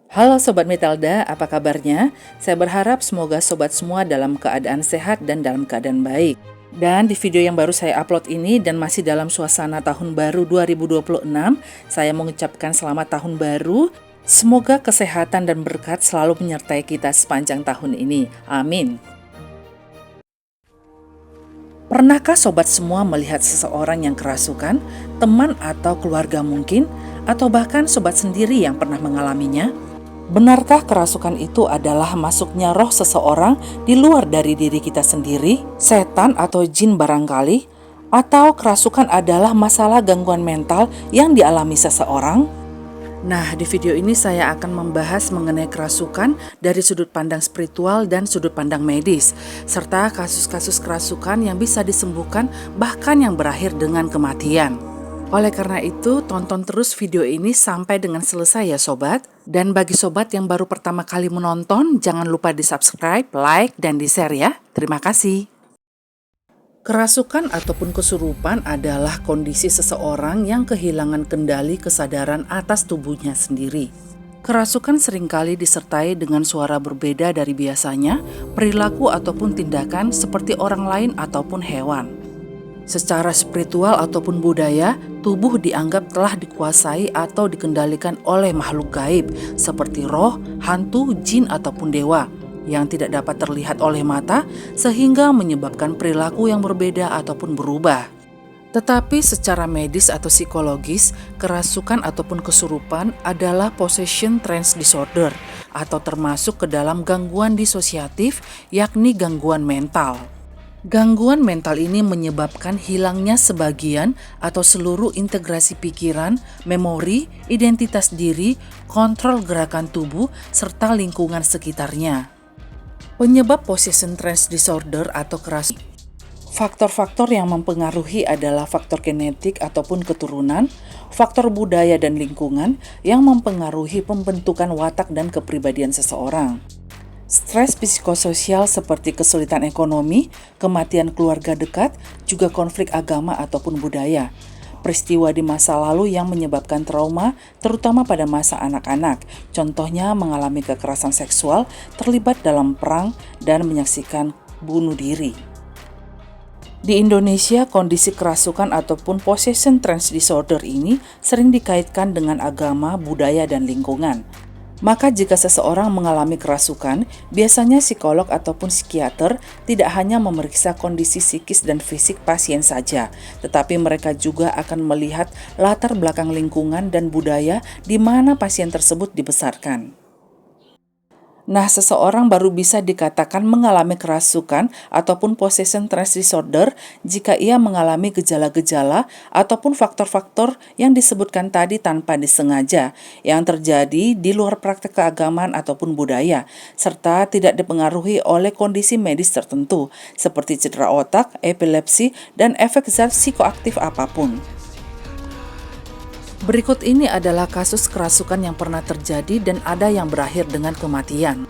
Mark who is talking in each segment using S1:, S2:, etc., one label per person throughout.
S1: Halo Sobat Metalda, apa kabarnya? Saya berharap semoga sobat semua dalam keadaan sehat dan dalam keadaan baik. Dan di video yang baru saya upload ini dan masih dalam suasana tahun baru 2026, saya mengucapkan selamat tahun baru. Semoga kesehatan dan berkat selalu menyertai kita sepanjang tahun ini. Amin. Pernahkah sobat semua melihat seseorang yang kerasukan, teman atau keluarga mungkin, atau bahkan sobat sendiri yang pernah mengalaminya? Benarkah kerasukan itu adalah masuknya roh seseorang di luar dari diri kita sendiri, setan atau jin barangkali, atau kerasukan adalah masalah gangguan mental yang dialami seseorang? Nah, di video ini saya akan membahas mengenai kerasukan dari sudut pandang spiritual dan sudut pandang medis, serta kasus-kasus kerasukan yang bisa disembuhkan bahkan yang berakhir dengan kematian. Oleh karena itu, tonton terus video ini sampai dengan selesai ya sobat. Dan bagi sobat yang baru pertama kali menonton, jangan lupa di-subscribe, like, dan di-share ya. Terima kasih. Kerasukan ataupun kesurupan adalah kondisi seseorang yang kehilangan kendali kesadaran atas tubuhnya sendiri. Kerasukan seringkali disertai dengan suara berbeda dari biasanya, perilaku ataupun tindakan seperti orang lain ataupun hewan. Secara spiritual ataupun budaya, tubuh dianggap telah dikuasai atau dikendalikan oleh makhluk gaib seperti roh, hantu, jin ataupun dewa yang tidak dapat terlihat oleh mata sehingga menyebabkan perilaku yang berbeda ataupun berubah. Tetapi secara medis atau psikologis, kerasukan ataupun kesurupan adalah possession trance disorder atau termasuk ke dalam gangguan disosiatif, yakni gangguan mental. Gangguan mental ini menyebabkan hilangnya sebagian atau seluruh integrasi pikiran, memori, identitas diri, kontrol gerakan tubuh, serta lingkungan sekitarnya. Penyebab possession trance disorder atau kerasukan. Faktor-faktor yang mempengaruhi adalah faktor genetik ataupun keturunan, faktor budaya dan lingkungan yang mempengaruhi pembentukan watak dan kepribadian seseorang. Stres psikososial seperti kesulitan ekonomi, kematian keluarga dekat, juga konflik agama ataupun budaya. Peristiwa di masa lalu yang menyebabkan trauma, terutama pada masa anak-anak, contohnya mengalami kekerasan seksual, terlibat dalam perang, dan menyaksikan bunuh diri. Di Indonesia, kondisi kerasukan ataupun possession trance disorder ini sering dikaitkan dengan agama, budaya, dan lingkungan. Maka jika seseorang mengalami kerasukan, biasanya psikolog ataupun psikiater tidak hanya memeriksa kondisi psikis dan fisik pasien saja, tetapi mereka juga akan melihat latar belakang lingkungan dan budaya di mana pasien tersebut dibesarkan. Nah, seseorang baru bisa dikatakan mengalami kerasukan ataupun possession trance disorder jika ia mengalami gejala-gejala ataupun faktor-faktor yang disebutkan tadi tanpa disengaja yang terjadi di luar praktek keagamaan ataupun budaya, serta tidak dipengaruhi oleh kondisi medis tertentu seperti cedera otak, epilepsi, dan efek zat psikoaktif apapun. Berikut ini adalah kasus kerasukan yang pernah terjadi dan ada yang berakhir dengan kematian.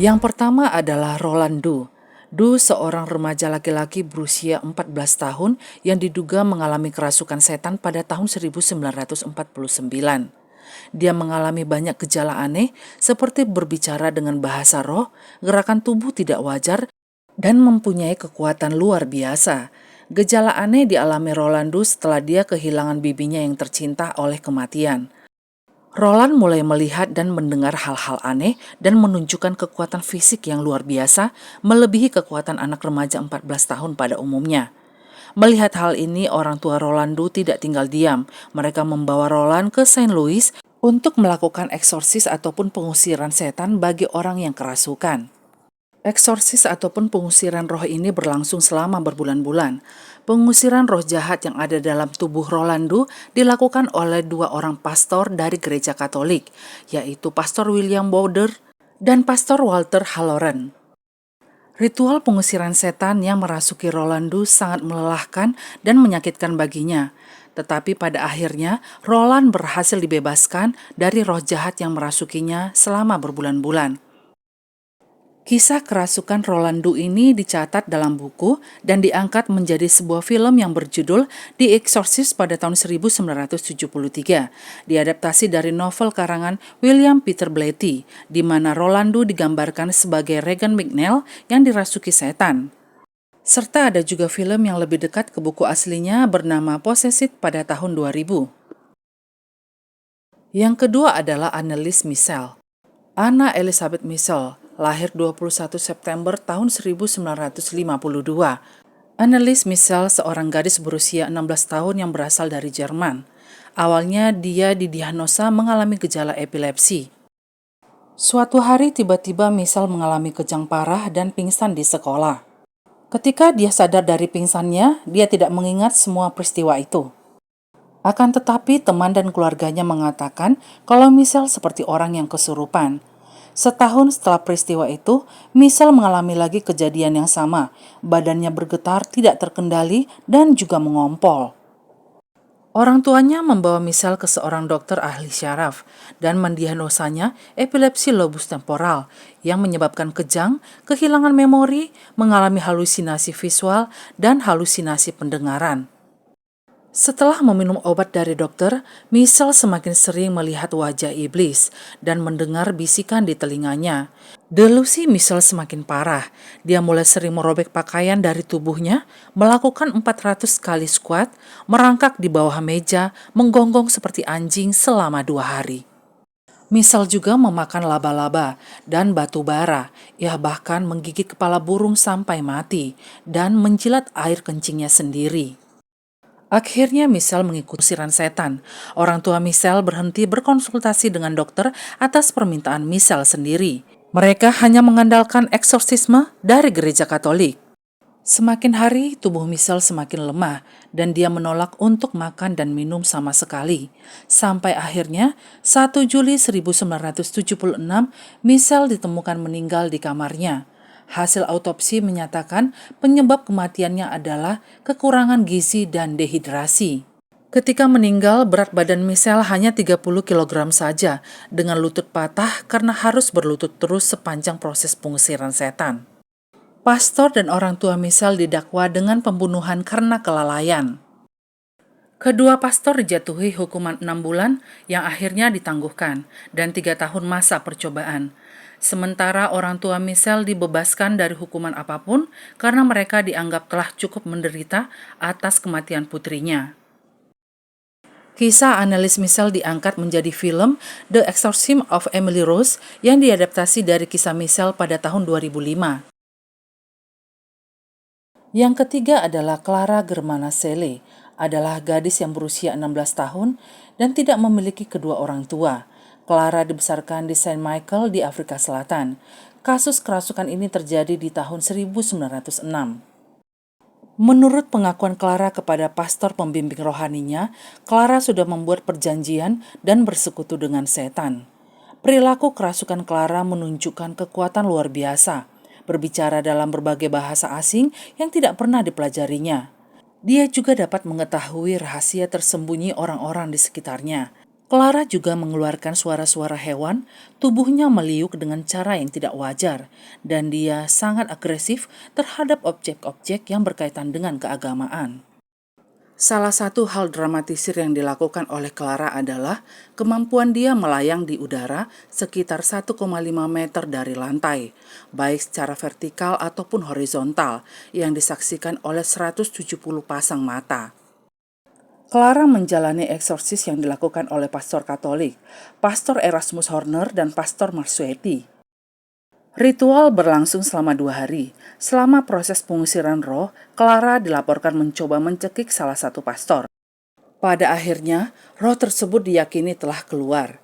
S1: Yang pertama adalah Roland Du. Du seorang remaja laki-laki berusia 14 tahun yang diduga mengalami kerasukan setan pada tahun 1949. Dia mengalami banyak gejala aneh seperti berbicara dengan bahasa roh, gerakan tubuh tidak wajar, dan mempunyai kekuatan luar biasa. Gejala aneh dialami Rolandu setelah dia kehilangan bibinya yang tercinta oleh kematian. Roland mulai melihat dan mendengar hal-hal aneh dan menunjukkan kekuatan fisik yang luar biasa, melebihi kekuatan anak remaja 14 tahun pada umumnya. Melihat hal ini, orang tua Rolandu tidak tinggal diam. Mereka membawa Roland ke Saint Louis untuk melakukan eksorsis ataupun pengusiran setan bagi orang yang kerasukan. Eksorsis ataupun pengusiran roh ini berlangsung selama berbulan-bulan. Pengusiran roh jahat yang ada dalam tubuh Rolandu dilakukan oleh dua orang pastor dari gereja Katolik, yaitu Pastor William Bowder dan Pastor Walter Halloran. Ritual pengusiran setan yang merasuki Rolandu sangat melelahkan dan menyakitkan baginya. Tetapi pada akhirnya, Roland berhasil dibebaskan dari roh jahat yang merasukinya selama berbulan-bulan. Kisah kerasukan Rolando ini dicatat dalam buku dan diangkat menjadi sebuah film yang berjudul The Exorcist pada tahun 1973. Diadaptasi dari novel karangan William Peter Blatty, di mana Rolando digambarkan sebagai Regan McNeil yang dirasuki setan. Serta ada juga film yang lebih dekat ke buku aslinya bernama Possessed pada tahun 2000. Yang kedua adalah Anneliese Michel. Anna Elizabeth Michel lahir 21 September tahun 1952. Anneliese Michel seorang gadis berusia 16 tahun yang berasal dari Jerman. Awalnya dia didiagnosa mengalami gejala epilepsi. Suatu hari tiba-tiba Michel mengalami kejang parah dan pingsan di sekolah. Ketika dia sadar dari pingsannya, dia tidak mengingat semua peristiwa itu. Akan tetapi teman dan keluarganya mengatakan kalau Michel seperti orang yang kesurupan. Setahun setelah peristiwa itu, Michel mengalami lagi kejadian yang sama. Badannya bergetar, tidak terkendali, dan juga mengompol. Orang tuanya membawa Michel ke seorang dokter ahli syaraf dan mendiagnosanya epilepsi lobus temporal yang menyebabkan kejang, kehilangan memori, mengalami halusinasi visual, dan halusinasi pendengaran. Setelah meminum obat dari dokter, Michel semakin sering melihat wajah iblis dan mendengar bisikan di telinganya. Delusi Michel semakin parah. Dia mulai sering merobek pakaian dari tubuhnya, melakukan 400 kali squat, merangkak di bawah meja, menggonggong seperti anjing selama 2 hari. Michel juga memakan laba-laba dan batu bara. Ia bahkan menggigit kepala burung sampai mati dan menjilat air kencingnya sendiri. Akhirnya Michel mengikuti usiran setan. Orang tua Michel berhenti berkonsultasi dengan dokter atas permintaan Michel sendiri. Mereka hanya mengandalkan eksorsisme dari gereja Katolik. Semakin hari, tubuh Michel semakin lemah dan dia menolak untuk makan dan minum sama sekali. Sampai akhirnya, 1 Juli 1976, Michel ditemukan meninggal di kamarnya. Hasil autopsi menyatakan penyebab kematiannya adalah kekurangan gizi dan dehidrasi. Ketika meninggal, berat badan Michel hanya 30 kg saja, dengan lutut patah karena harus berlutut terus sepanjang proses pengusiran setan. Pastor dan orang tua Michel didakwa dengan pembunuhan karena kelalaian. Kedua pastor dijatuhi hukuman 6 bulan yang akhirnya ditangguhkan dan 3 tahun masa percobaan. Sementara orang tua Michel dibebaskan dari hukuman apapun karena mereka dianggap telah cukup menderita atas kematian putrinya. Kisah Anneliese Michel diangkat menjadi film The Exorcism of Emily Rose yang diadaptasi dari kisah Michel pada tahun 2005. Yang ketiga adalah Clara Germana Shelley, adalah gadis yang berusia 16 tahun dan tidak memiliki kedua orang tua. Clara dibesarkan di Saint Michael di Afrika Selatan. Kasus kerasukan ini terjadi di tahun 1906. Menurut pengakuan Clara kepada pastor pembimbing rohaninya, Clara sudah membuat perjanjian dan bersekutu dengan setan. Perilaku kerasukan Clara menunjukkan kekuatan luar biasa, berbicara dalam berbagai bahasa asing yang tidak pernah dipelajarinya. Dia juga dapat mengetahui rahasia tersembunyi orang-orang di sekitarnya. Clara juga mengeluarkan suara-suara hewan, tubuhnya meliuk dengan cara yang tidak wajar, dan dia sangat agresif terhadap objek-objek yang berkaitan dengan keagamaan. Salah satu hal dramatisir yang dilakukan oleh Clara adalah kemampuan dia melayang di udara sekitar 1,5 meter dari lantai, baik secara vertikal ataupun horizontal, yang disaksikan oleh 170 pasang mata. Clara menjalani eksorsis yang dilakukan oleh pastor Katolik, Pastor Erasmus Horner dan Pastor Marsueti. Ritual berlangsung selama 2 hari. Selama proses pengusiran roh, Clara dilaporkan mencoba mencekik salah satu pastor. Pada akhirnya, roh tersebut diyakini telah keluar.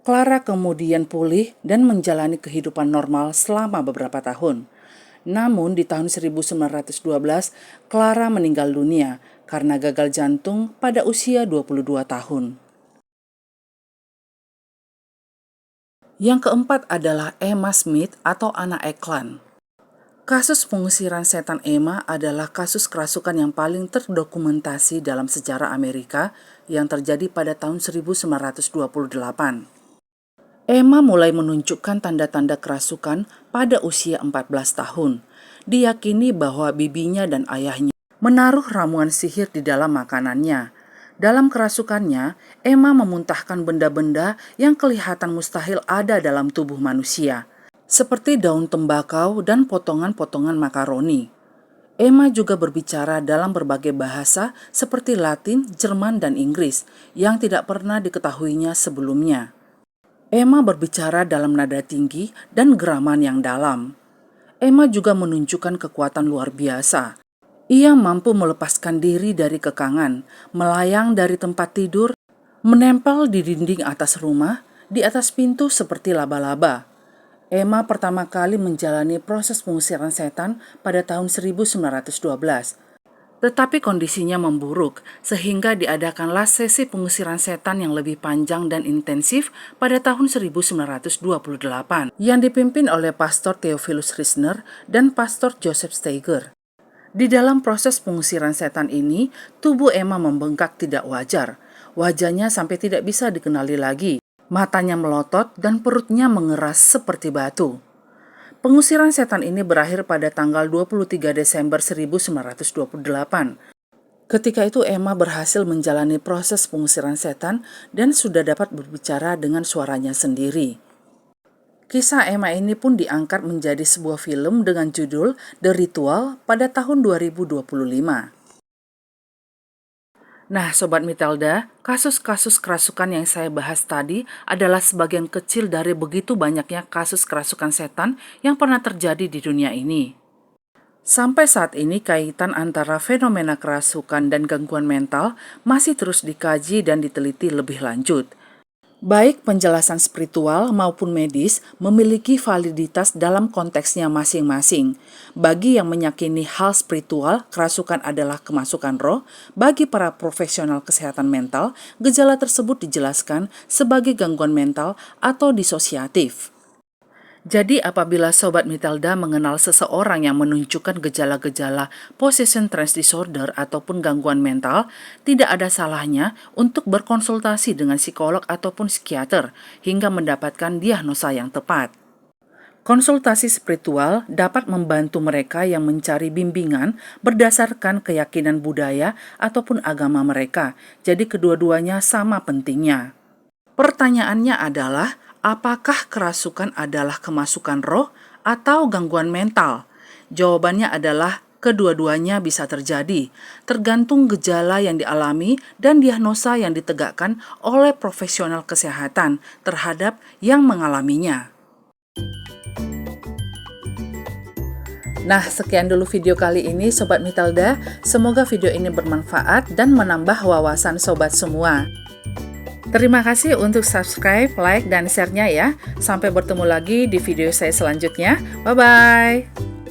S1: Clara kemudian pulih dan menjalani kehidupan normal selama beberapa tahun. Namun di tahun 1912, Clara meninggal dunia karena gagal jantung pada usia 22 tahun. Yang keempat adalah Emma Smith atau Anna Eklund. Kasus pengusiran setan Emma adalah kasus kerasukan yang paling terdokumentasi dalam sejarah Amerika yang terjadi pada tahun 1928. Emma mulai menunjukkan tanda-tanda kerasukan pada usia 14 tahun. Diyakini bahwa bibinya dan ayahnya menaruh ramuan sihir di dalam makanannya. Dalam kerasukannya, Emma memuntahkan benda-benda yang kelihatan mustahil ada dalam tubuh manusia, seperti daun tembakau dan potongan-potongan makaroni. Emma juga berbicara dalam berbagai bahasa seperti Latin, Jerman, dan Inggris yang tidak pernah diketahuinya sebelumnya. Emma berbicara dalam nada tinggi dan geraman yang dalam. Emma juga menunjukkan kekuatan luar biasa. Ia mampu melepaskan diri dari kekangan, melayang dari tempat tidur, menempel di dinding atas rumah, di atas pintu seperti laba-laba. Emma pertama kali menjalani proses pengusiran setan pada tahun 1912. Tetapi kondisinya memburuk sehingga diadakanlah sesi pengusiran setan yang lebih panjang dan intensif pada tahun 1928 yang dipimpin oleh Pastor Theophilus Risner dan Pastor Joseph Steiger. Di dalam proses pengusiran setan ini, tubuh Emma membengkak tidak wajar. Wajahnya sampai tidak bisa dikenali lagi. Matanya melotot dan perutnya mengeras seperti batu. Pengusiran setan ini berakhir pada tanggal 23 Desember 1928. Ketika itu Emma berhasil menjalani proses pengusiran setan dan sudah dapat berbicara dengan suaranya sendiri. Kisah Emma ini pun diangkat menjadi sebuah film dengan judul The Ritual pada tahun 2025. Nah, Sobat Mitelda, kasus-kasus kerasukan yang saya bahas tadi adalah sebagian kecil dari begitu banyaknya kasus kerasukan setan yang pernah terjadi di dunia ini. Sampai saat ini, kaitan antara fenomena kerasukan dan gangguan mental masih terus dikaji dan diteliti lebih lanjut. Baik penjelasan spiritual maupun medis memiliki validitas dalam konteksnya masing-masing. Bagi yang meyakini hal spiritual, kerasukan adalah kemasukan roh. Bagi para profesional kesehatan mental, gejala tersebut dijelaskan sebagai gangguan mental atau disosiatif. Jadi apabila Sobat Mitelda mengenal seseorang yang menunjukkan gejala-gejala possession trance disorder ataupun gangguan mental, tidak ada salahnya untuk berkonsultasi dengan psikolog ataupun psikiater hingga mendapatkan diagnosa yang tepat. Konsultasi spiritual dapat membantu mereka yang mencari bimbingan berdasarkan keyakinan budaya ataupun agama mereka, jadi kedua-duanya sama pentingnya. Pertanyaannya adalah, apakah kerasukan adalah kemasukan roh atau gangguan mental? Jawabannya adalah kedua-duanya bisa terjadi, tergantung gejala yang dialami dan diagnosa yang ditegakkan oleh profesional kesehatan terhadap yang mengalaminya. Nah, sekian dulu video kali ini Sobat Mitelda. Semoga video ini bermanfaat dan menambah wawasan Sobat semua. Terima kasih untuk subscribe, like, dan share-nya ya. Sampai bertemu lagi di video saya selanjutnya. Bye-bye.